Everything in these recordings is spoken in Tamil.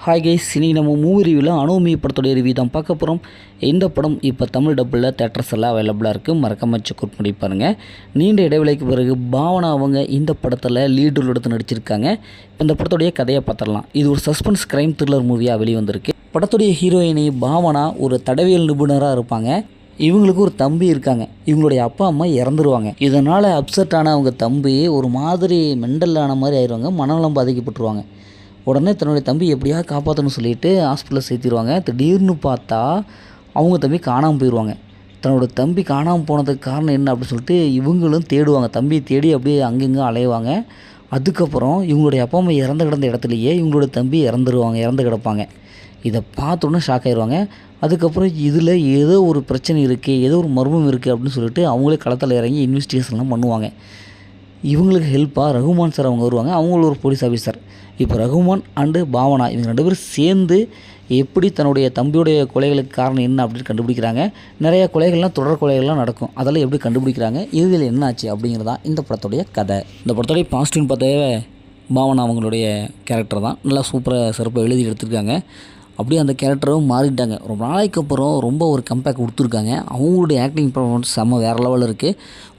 ஹாய் கைஸ், இன்றைக்கி நம்ம மூவி ரிவ்யூவில் அனுமி படத்துடைய ரிவ்யூ தான் பார்க்க போகிறோம். இந்த படம் இப்போ தமிழ் டப்பில் தேட்டர்ஸ் எல்லாம் அவைலபிளாக இருக்குது. மறக்காம செக் அவுட் பண்ணி பாருங்கள். நீண்ட இடைவெளிக்கு பிறகு பாவனா அவங்க இந்த படத்தில் லீட் ரோல் எடுத்து நடிச்சிருக்காங்க. இப்போ இந்த படத்துடைய கதையை பார்த்துடலாம். இது ஒரு சஸ்பென்ஸ் கிரைம் த்ரில்லர் மூவியாக வெளிவந்திருக்கு. படத்துடைய ஹீரோயினி பாவனா ஒரு தடவியல் நிபுணராக இருப்பாங்க. இவங்களுக்கு ஒரு தம்பி இருக்காங்க. இவங்களுடைய அப்பா அம்மா இறந்துருவாங்க. இதனால் அப்செட் ஆன அவங்க தம்பி ஒரு மாதிரி மெண்டல் ஆன மாதிரி ஆயிடுவாங்க. மனநலம் பாதிக்கப்பட்டுருவாங்க. உடனே தன்னுடைய தம்பி எப்படியாவது காப்பாற்றணும்னு சொல்லிட்டு ஹாஸ்பிட்டலில் சேர்த்திடுவாங்க. திடீர்னு பார்த்தா அவங்க தம்பி காணாமல் போயிடுவாங்க. தன்னோட தம்பி காணாமல் போனதுக்கு காரணம் என்ன அப்படின்னு சொல்லிட்டு இவங்களும் தேடுவாங்க. தம்பியை தேடி அப்படியே அங்கங்கே அலைவாங்க. அதுக்கப்புறம் இவங்களுடைய அப்பா அம்மா இறந்து கிடந்த இடத்துலையே இவங்களோட தம்பி இறந்து கிடப்பாங்க. இதை பார்த்தோன்னே ஷாக் ஆயிடுவாங்க. அதுக்கப்புறம் இதில் ஏதோ ஒரு பிரச்சனை இருக்குது, ஏதோ ஒரு மர்மம் இருக்குது அப்படின்னு சொல்லிட்டு அவங்களே களத்தில் இறங்கி இன்வெஸ்டிகேஷன்லாம் பண்ணுவாங்க. இவங்களுக்கு ஹெல்ப்பாக ரகுமான் சார் அவங்க வருவாங்க. அவங்களும் ஒரு போலீஸ் ஆஃபீஸர். இப்போ ரகுமான் அண்டு பாவனா இவங்க 2 பேரும் சேர்ந்து எப்படி தன்னுடைய தம்பியுடைய கொலைகளுக்கு காரணம் என்ன அப்படின்னு கண்டுபிடிக்கிறாங்க. நிறைய கொலைகள்லாம் தொடர் கொலைகள்லாம் நடக்கும். அதெல்லாம் எப்படி கண்டுபிடிக்கிறாங்க, இறுதியில் என்ன ஆச்சு அப்படிங்கிறதான் இந்த படத்துடைய கதை. இந்த படத்துடைய பாசிட்டிவ்னு பார்த்தாவே பாவனா அவங்களுடைய கேரக்டர் தான் நல்லா சூப்பராக சிறப்பாக எழுதி எடுத்திருக்காங்க. அப்படியே அந்த கேரக்டரும் மாறிட்டாங்க. ரொம்ப நாளைக்கு அப்புறம் ரொம்ப ஒரு கம்பேக் கொடுத்துருக்காங்க. அவங்களுடைய ஆக்டிங் பர்ஃபார்மன்ஸ் செம்ம வேறு லெவலில் இருக்குது.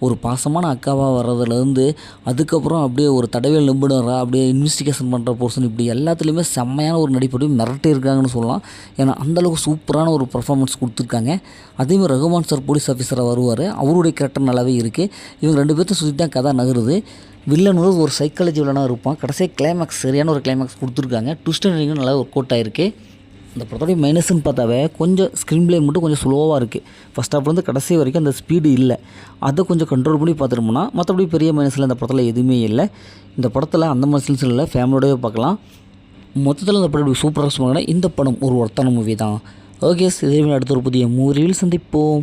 ஒரு பாசமான அக்காவாக வர்றதுலேருந்து அதுக்கப்புறம் அப்படியே ஒரு தடவியல் நிபுணராக அப்படியே இன்வெஸ்டிகேஷன் பண்ணுற போர்ஷன் இப்படி எல்லாத்துலேயுமே செம்மையான ஒரு நடிப்பு மிரட்டி இருக்காங்கன்னு சொல்லலாம். ஏன்னா அந்தளவுக்கு சூப்பரான ஒரு பர்ஃபார்மன்ஸ் கொடுத்துருக்காங்க. அதேமாதிரி ரகுமான் சார் போலீஸ் ஆஃபீஸராக வருவார். அவருடைய கேரக்டர் நல்லாவே இருக்குது. இவங்க 2 பேர்த்த சுற்றி தான் கதை நகருது. வில்லன் ஒரு சைக்காலஜி வில்லனாக இருப்பான். கடைசியாக கிளைமேக்ஸ் சரியான ஒரு கிளைமேக்ஸ் கொடுத்துருக்காங்க. ட்விஸ்ட் அண்ட் நல்லா ஒர்க் அவுட் ஆகிருக்கு. இந்த படத்தோடைய மைனஸ்ன்னு பார்த்தாவே கொஞ்சம் ஸ்க்ரீன் பிளே மட்டும் கொஞ்சம் ஸ்லோவாக இருக்குது. ஃபஸ்ட் ஹாஃப்லேருந்து கடைசி வரைக்கும் அந்த ஸ்பீடு இல்லை. அதை கொஞ்சம் கண்ட்ரோல் பண்ணி பார்த்துட்டோம்னா மற்றபடி பெரிய மைனஸில் இந்த படத்தில் எதுவுமே இல்லை. இந்த படத்தில் அந்த மைனஸ் இல்லை, ஃபேமிலியோடவே பார்க்கலாம். மொத்தத்தில் இந்த படம் சூப்பராக சொன்னாங்கன்னா இந்த படம் ஒரு ஒர்த்தான மூவி தான். ஓகே, இதே அடுத்த ஒரு புதிய மூவியில் சந்திப்போம்.